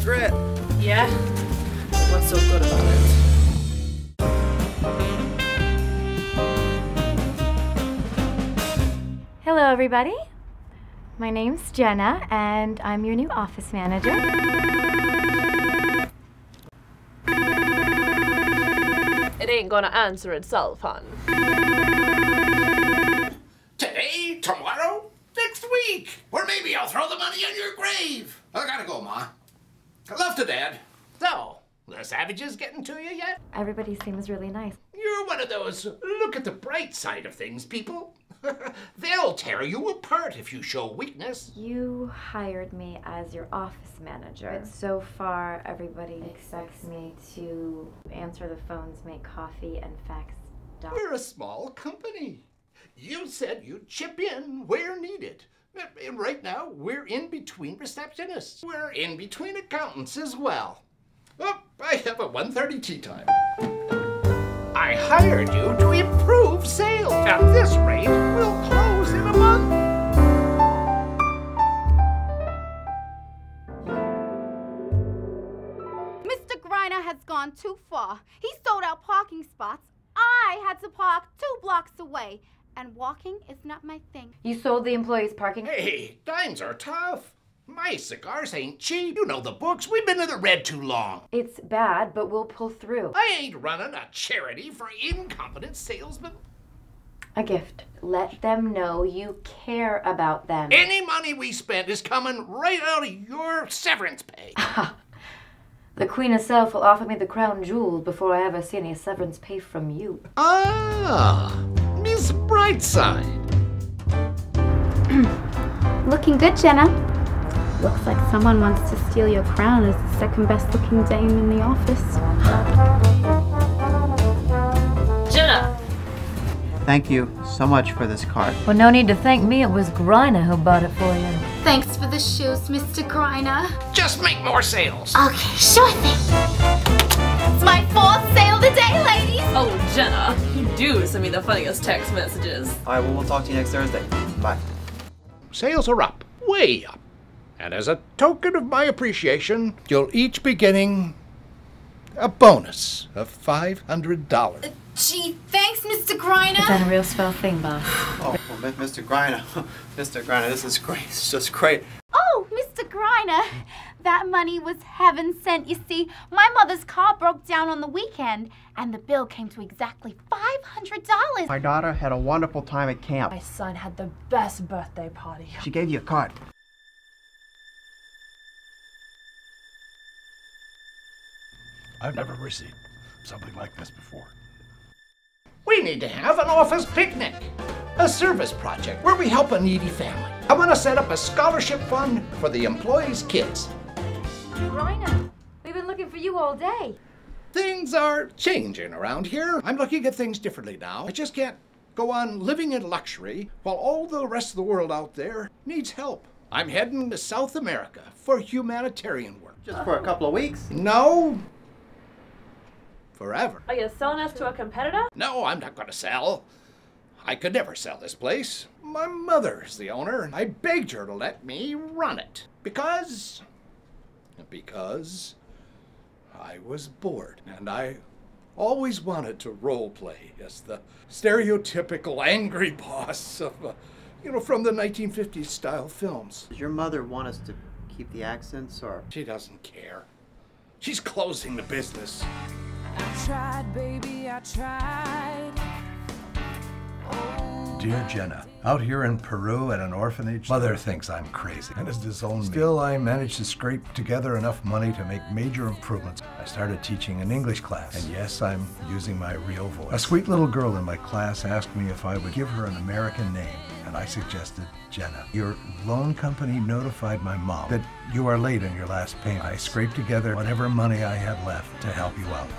secret. Yeah? What's so good about it? Hello, everybody. My name's Jenna, and I'm your new office manager. It ain't gonna answer itself, hon. Today, tomorrow, next week. Or maybe I'll throw the money on your grave. I gotta go, Ma. Love to Dad. So, the savages getting to you yet? Everybody seems really nice. You're one of those look at the bright side of things people. They'll tear you apart if you show weakness. You hired me as your office manager. But so far, everybody expects me to answer the phones, make coffee, and fax docs. We're a small company. You said you'd chip in where needed. And right now, we're in between receptionists. We're in between accountants as well. Oh, I have a 1:30 tea time. I hired you to improve sales. At this rate, we'll close in a month. Mr. Griner has gone too far. He sold out parking spots. I had to park 2 blocks away. And walking is not my thing. You sold the employees parking? Hey, times are tough. My cigars ain't cheap. You know the books. We've been in the red too long. It's bad, but we'll pull through. I ain't running a charity for incompetent salesmen. A gift. Let them know you care about them. Any money we spent is coming right out of your severance pay. The Queen herself will offer me the crown jewels before I ever see any severance pay from you. Ah, Miss Brightside. Looking good, Jenna. Looks like someone wants to steal your crown as the second best looking dame in the office. Jenna! Thank you so much for this card. Well, no need to thank me. It was Griner who bought it for you. Thanks for the shoes, Mr. Griner. Just make more sales. Okay, sure thing. It's my 4th sale of the day, ladies. Oh, Jenna, you do send me the funniest text messages. All right, well, we'll talk to you next Thursday. Bye. Sales are up, way up. And as a token of my appreciation, you'll each be getting a bonus of $500. Gee, thanks, Mr. Griner. It's done a real swell thing, boss. Oh, well, Mr. Griner. Mr. Griner, this is great. It's just great. Oh, Mr. Griner, that money was heaven sent. You see, my mother's car broke down on the weekend, and the bill came to exactly $500. My daughter had a wonderful time at camp. My son had the best birthday party. She gave you a card. I've never received something like this before. We need to have an office picnic, a service project where we help a needy family. I want to set up a scholarship fund for the employees' kids. Griner, we've been looking for you all day. Things are changing around here. I'm looking at things differently now. I just can't go on living in luxury while all the rest of the world out there needs help. I'm heading to South America for humanitarian work. Just for a couple of weeks. No. Forever. Are you selling us to a competitor? No, I'm not going to sell. I could never sell this place. My mother's the owner, and I begged her to let me run it. Because I was bored, and I always wanted to role play as the stereotypical angry boss of, from the 1950s style films. Does your mother want us to keep the accents, or? She doesn't care. She's closing the business. I tried, baby, I tried. Dear Jenna, out here in Peru at an orphanage, Mother thinks I'm crazy and has disowned me. Still, I managed to scrape together enough money to make major improvements. I started teaching an English class, and yes, I'm using my real voice. A sweet little girl in my class asked me if I would give her an American name, and I suggested Jenna. Your loan company notified my mom that you are late on your last payment. I scraped together whatever money I had left to help you out.